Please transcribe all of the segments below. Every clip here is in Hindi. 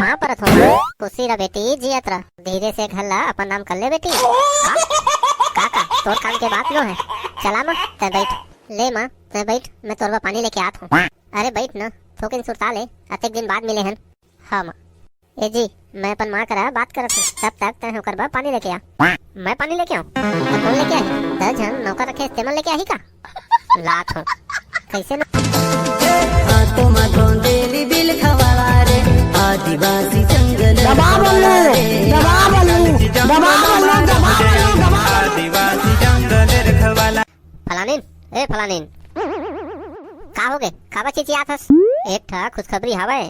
पाँव परत हो खुशी रह बेटी जियत रह धीरे से घर ला अपन नाम कर ले बेटी। काका तोर काम के बात लो है चला माँ ते बैठ ले माँ ते बैठ मैं तोरवा पानी लेके आत हूँ। अरे बैठ न थोकिन सुरता ले अतेक दिन बाद मिले हन। हाँ माँ ए जी मैं अपन माँ करा बात करत हूँ तब तक तय होकर बा पानी लेके आ। मैं पानी लेके आऊँ तो कौन लेके आई 10 जन नौकर रखे इस्तेमाल लेके आई का लात हो कैसे न हाथों में गोंदेली बिल खवाला रे आदिवासी जंगल आदिवासी जंगल रखवाला। फलानीन ए फलानीन का हो गए काबा चिचियात हस एक ठा खुशखबरी हवे।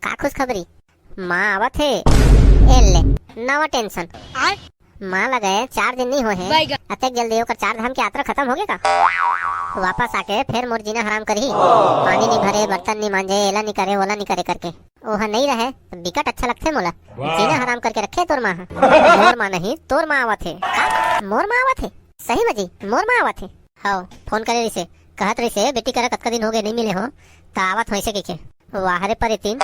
का खुशखबरी माँ आवत है ए ले नवा टेंशन माँ लगे 4 दिन नहीं होए अतक जल्दी होकर 4 धाम की यात्रा खत्म हो गए का वापस आके फिर मोर जीना हराम करी पानी नहीं भरे बर्तन नहीं मांजे एला नहीं करे ओला नहीं करे करके ओहा नहीं रहे तो बिकट अच्छा लगते मोला जीना हराम करके रखे तोर माँ मोर माँ नहीं तोर माँ आवत है। मोर माँ आवत है सही में जी मोर माँ आवत है। हाँ फोन करे रिसे कहत रिसे बेटी करे कतका दिन हो गए नहीं मिले हो तो आवत हो के वाहरे पर इतिन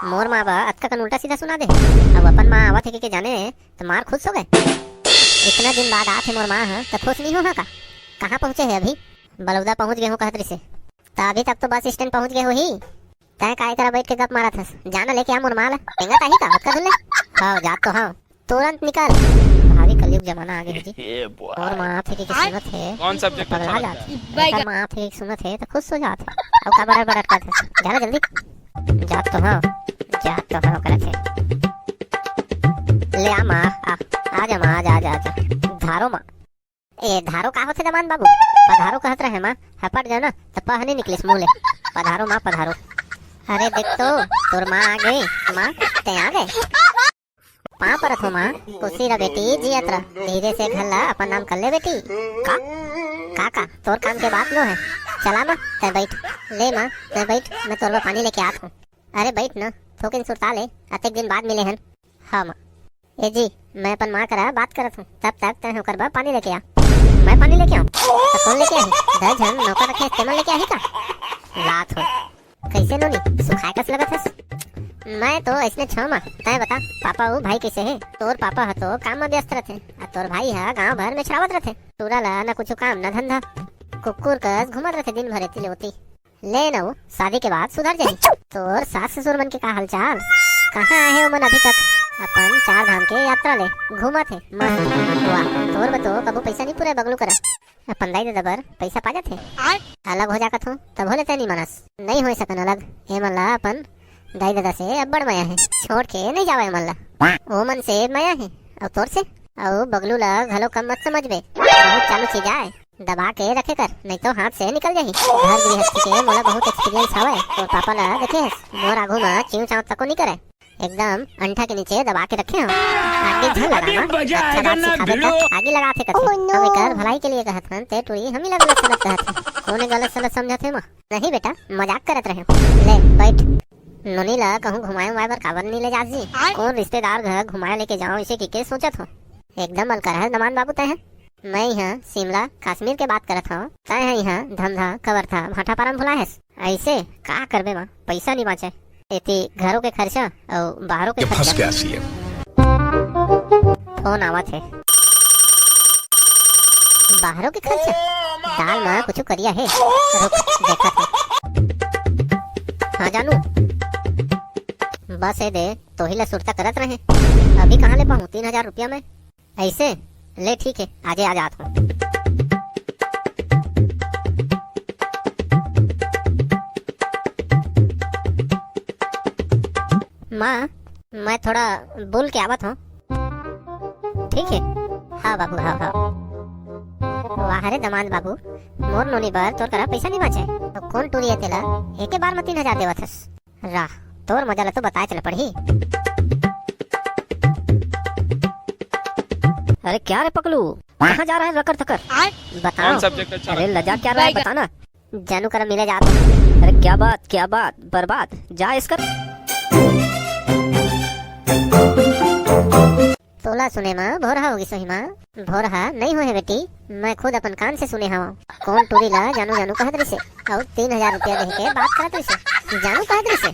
मोर माँ बा अतका कन उल्टा सीधा सुना दे। अब अपन माँ आवत है के जाने तो मार खुश हो गए इतना दिन बाद आते मोर माँ है तो खुश नहीं हो का कहाँ पहुँचे है अभी बलौदा पहुँच गए हो कहत से तो अभी तक तो बस स्टैंड पहुँच गए हो ही तय काय करा बैठ के गप मारा था जाना लेके आ मोर माँ ला टेंगा ताही का हद कर ले। हाँ जात तो हाँ तुरंत निकाल भारी कलयुग जमाना आगे है जी। और माँ आप की सुनत है कौन सब्जेक्ट पगला जाते माँ आप की सुनत है तो खुश हो जाते अब का बड़ा बड़ा करते जाना जल्दी जात तो हाँ करत है ले आ माँ आ जा माँ आ जा धारो माँ ए धारो का होते दमान बाबू पधारो कहत रहे माँ हपट गए ना तो पह नहीं निकलिस मुँह ले पधारो माँ पधारो। अरे देख तो तोर माँ आ गई माँ ते आ गए पाँव परत हो माँ खुशी रह बेटी जियत रह धीरे से घर ला अपन नाम कर ले बेटी। काका तोर काम के बात लो है चला माँ ते बैठ ले माँ ते बैठ मैं तोरवा पानी लेके आत हूँ। अरे बैठ न थोकिन सुरता ले अतेक दिन बाद मिले हन। हाँ माँ ए जी मैं अपन माँ करा बात करत हूँ तब तक तय होकर बा पानी लेके आ। मैं पानी लेके आऊँ तो कौन लेके आई 10 जन नौकर रखे इस्तेमाल लेके आई का लात हो कैसे नोनी सुखाए कस लगत हस। मैं तो ऐसने छो माँ तय बता पापा वो भाई कैसे है। तोर पापा है तो काम में व्यस्त रहते और तोर भाई है गांव भर में छरावत रहते तोरा ला न कुछ काम न धंधा कुकुर कस घूमत रहते दिन भर एती लेती ले न वो शादी के बाद सुधर जाही। तोर सास ससुर मन के का हाल चाल कहाँ आए हो मन अभी तक अपन 4 धाम के यात्रा ले घूमत है मस्त वाह तोर बतो कबू पैसा नहीं पूरे बगलू करा अपन दाई दे दबर पैसा पा जाते अलग हो जाकत हूँ तब हो लेते नहीं मनस नहीं हो सकन अलग ए मन ला अपन दाई दादा से अब्बड़ माया है छोड़ के नहीं जावे मन ला ओ मन से माया है और तोर से और बगलू ला घलो कम मत समझ बे बहुत चालू चीज आए दबा के रखे कर नहीं तो हाथ से निकल जाही। घर गृहस्थी के मोला बहुत एक्सपीरियंस हवे और पापा ला देखे मोर आगू में चिंव चाव तको नहीं करे एकदम अंठा के नीचे दबा के रखे हो आगे झल लगा अच्छा बात सिखा देता आगे लगा थे कथे अब एकर भलाई के लिए कहत हन ते टुरी हम ही गलत सलत कहत कोने गलत सलत समझत है मां नहीं बेटा मजाक करत रहे ले बैठ नोनी ला कहूं घुमाए उमाए बर काबर नहीं ले जात जी कौन रिश्तेदार घर घुमाए लेके जाऊं इसे के सोचत हो एकदम अलकर है दमान बाबू तय है। मैं यहाँ शिमला कश्मीर के बात करत हूँ तय है यहाँ धंधा कवर था भाटा पारम भुला है ऐसे का करबे माँ पैसा नहीं बाचे इतनी घरों के खर्चा और बाहरों के खर्चा फोन आवत है बाहरों के खर्चा दाल माँ कुछ करिया है रुक देखा था हाँ जानू बस है दे तो ही ला सुरता करत रहे अभी कहाँ ले पाऊँ 3000 रुपया में ऐसे ले ठीक है आजे आ जाता हूँ। माँ मैं थोड़ा बोल के आवत हूँ ठीक है। हाँ बाबू हाँ वाह रे दमान बाबू मोर नोनी बार तोर करा पैसा नहीं बचे तो कौन टूरी है तेला एक बार में 3000 देवत हस राह तोर मजा ला तो बताए चल पड़ी। अरे क्या रे पकलू कहाँ जा रहा है रकर थकर बताओ अरे लजा क्या रहा है बताना जानू कर मिले जाता। अरे क्या बात बर्बाद जा इसकर तोला सुने माँ भोरहा होगी सोही माँ। भोरहा नहीं हुए बेटी, मैं खुद अपन कान से सुने हवा। कौन टूरी ला जानू जानू कहत रही से और 3000 रुपया दे के बात करत रही से जानू कहत रही से।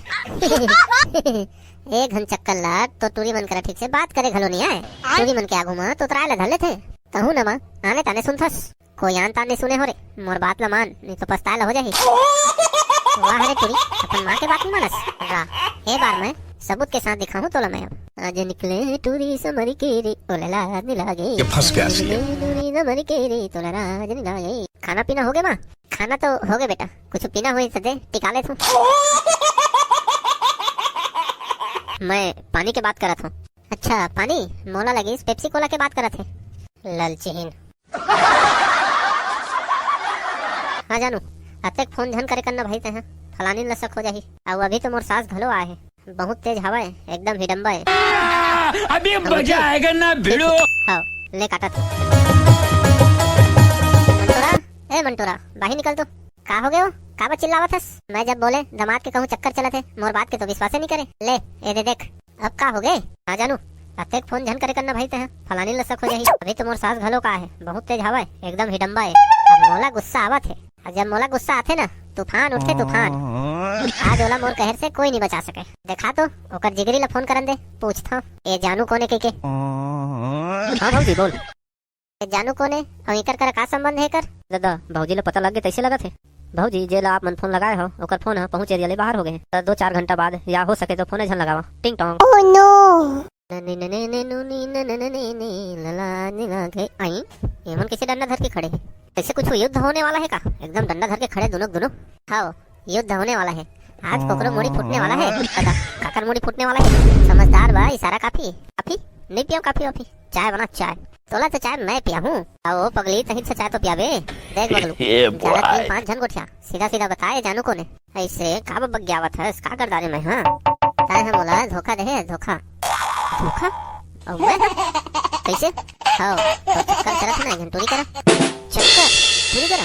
एक घन चक्कर ला तो टूरी मन करा ठीक से बात करे घलो नहीं आए। टूरी मन के आगू माँ तो तराय ला धले थे कहूँ न माँ आने ताने सुनथस। कोई आन ताने सुने हो रे मोर बात ला मान नहीं तो पछताए हो जाही। वाह रे टूरी अपन माँ के बात नहीं मानस। ए बार मैं सबूत के साथ दिखाऊं तोला मैं अब। आज निकले टूरी समरी के रे तोला लाज नहीं लागे। ये फंस गया सी। टूरी समरी के रे तोला लाज नहीं लागे। खाना पीना हो गया माँ? खाना तो हो गया बेटा, कुछ पीना हुई तो दे टिका ले तू। मैं पानी के बात करत हूँ। अच्छा पानी मोला लगी पेप्सी कोला के बात करत है। ललचहीन। हाँ जानू अतेक फोन झन करे करना भाई ते हैं फलानी लसक हो जाही। और अभी तो मोर सास घलो आए है, बहुत तेज हवा है, एकदम हिडम्बा है। अभी मजा आएगा ना भिड़ो। हाँ ले काटा तू। मंटोरा ए मंटोरा बाहर निकल। तो का हो गए हो का बा चिल्लावत हस? मैं जब बोले दामाद के कहूँ चक्कर चला थे मोर बात के तो विश्वास नहीं करे। ले ए दे देख अब का हो गए। हाँ जानू अतेक फोन झन करे करना भाई ते हैं फलानी लसक हो जाही। अभी तो मोर सास घलो का है, बहुत तेज हवा है, एकदम हिडम्बा है। अब मोला गुस्सा आवत है, जब मोला गुस्सा आथे ना तूफान उठे तूफान। आज ओला मोर कहर से कोई नहीं बचा सके। देखा तो ओकर जिगरी ला फोन करन दे पूछता ए जानू कोने के। हाँ भौजी बोल। ए जानू कोने और इकर कर का संबंध है कर? दादा भौजी ला पता लग गया तैसे लगा थे। भौजी जे ला आप मन फोन लगाए हो ओकर फोन है पहुंच एरिया ले बाहर हो गए। 2-4 घंटा बाद या हो सके तो फोन झन लगावा टिंग टोंग। ओह नो आई एमन कैसे डंडा धर के खड़े हैं? ऐसे कुछ युद्ध होने वाला है का? एकदम डंडा धर के खड़े दोनों। हाँ युद्ध होने वाला है आज, कोकरो मुड़ी फूटने वाला है। दादा काकर मुड़ी फूटने वाला है। समझदार बा इशारा काफी। काफी नहीं पियो काफी वाफी चाय बना चाय। तोला तो चाय मैं पिया हूँ वो पगली तही से चाय तो पियाबे। देख बगलू 4-5 झन गोठिया सीधा सीधा बताए जानू को ने ऐसे का बग गयावत है का कर डाले मैं। हाँ ताए हम बोला धोखा दे धोखा धोखा और मैं कैसे? हाँ तो चक्कर चला था ना घंटोरी करा चक्कर पूरी करा।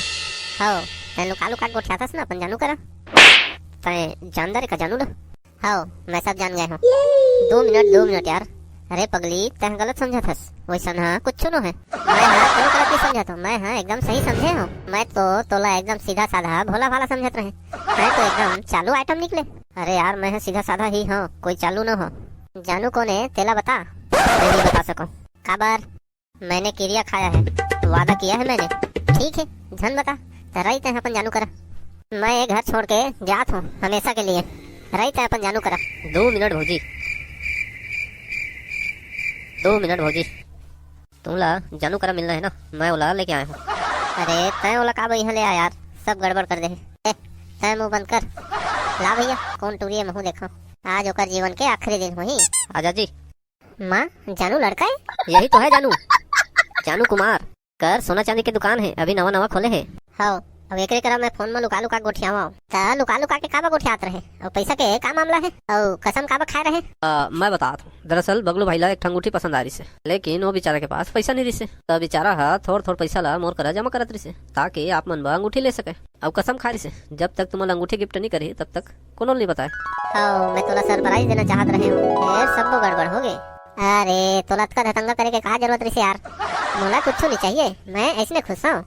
हाँ तै लुका लुका गोठिया था ना अपन जानू करा तै जानदार का जानू ना। हाँ मैं सब जान गया हूँ। 2 मिनट यार। अरे पगली तै गलत समझा था वैसा हाँ कुछ न है। मैं हाँ गलत नहीं समझा तो मैं हाँ एकदम सही समझे हूँ। मैं तो तोला एकदम सीधा साधा भोला भाला समझत रहे। मैं तो एकदम चालू आइटम निकले। अरे यार मैं सीधा साधा ही हूँ, कोई चालू न हो। जानू कौन है तेला बता? नहीं बता सको काबर? मैंने क्रिया खाया है, वादा किया है मैंने। ठीक है झन बता रही तय अपन जानू करा। मैं ये घर छोड़ के जात हूँ हमेशा के लिए। रही तय अपन जानू करा। 2 मिनट भौजी 2 मिनट भौजी तुमला जानू करा मिलना है ना, मैं ओला लेके आया हूँ। अरे तय ओला का यहाँ ले आ यार, सब गड़बड़ कर दे। तय मुँह बंद कर। ला भैया कौन टूरी है महू देखा। आज ओकर जीवन के आखिरी दिन हो ही। आजा जी। माँ जानू लड़का है? यही तो है जानू। जानू कुमार कर सोना चांदी की दुकान है, अभी नवा खोले है। हाँ अब एक करा मैं फोन में लुका गोठियावा लुका के काबा गोठियात रहे और पैसा के का मामला है और कसम काबा खाए रहे। मैं बता दूं दरअसल बगलू भाई ला एक अंगूठी पसंद आ रही से, लेकिन वो बेचारा के पास पैसा नहीं रही से। तो बेचारा हा थोड़ पैसा ला मोर करा जमा करत रही से ताकि आप मन बा अंगूठी ले सके। अब कसम खा रही से जब तक तुम अंगूठी गिफ्ट नहीं करी तब तक कोनो नहीं बताए। हाँ मैं तोला सरप्राइज देना चाहत रहे हूँ, सब गड़बड़ हो गए। अरे तोला का धतंगा करे के कहा जरूरत रही यार, मोला कुछ नहीं चाहिए, मैं ऐसे खुश हूँ।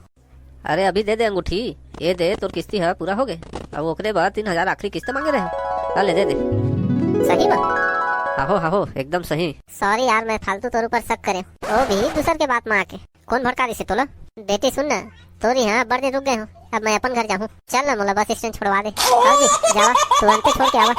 अरे अभी दे दे अंगूठी, ये दे तोर किस्ती है पूरा हो गए। अब ओकरे बाद 3000 आखिरी किस्त मांगे रहे। ले दे दे। सही बा? आहो एकदम सही। सॉरी यार मैं फालतू तोर ऊपर शक करे, वो भी दूसर के बात में आके। कौन भड़का रही से तोला? बेटी सुन ना तोरी हाँ बड़े रुक गए हो, अब मैं अपन घर जाऊँ। चल ना मोला बस स्टैंड छोड़वा दे। जावा तुरंत छोड़ के आवा।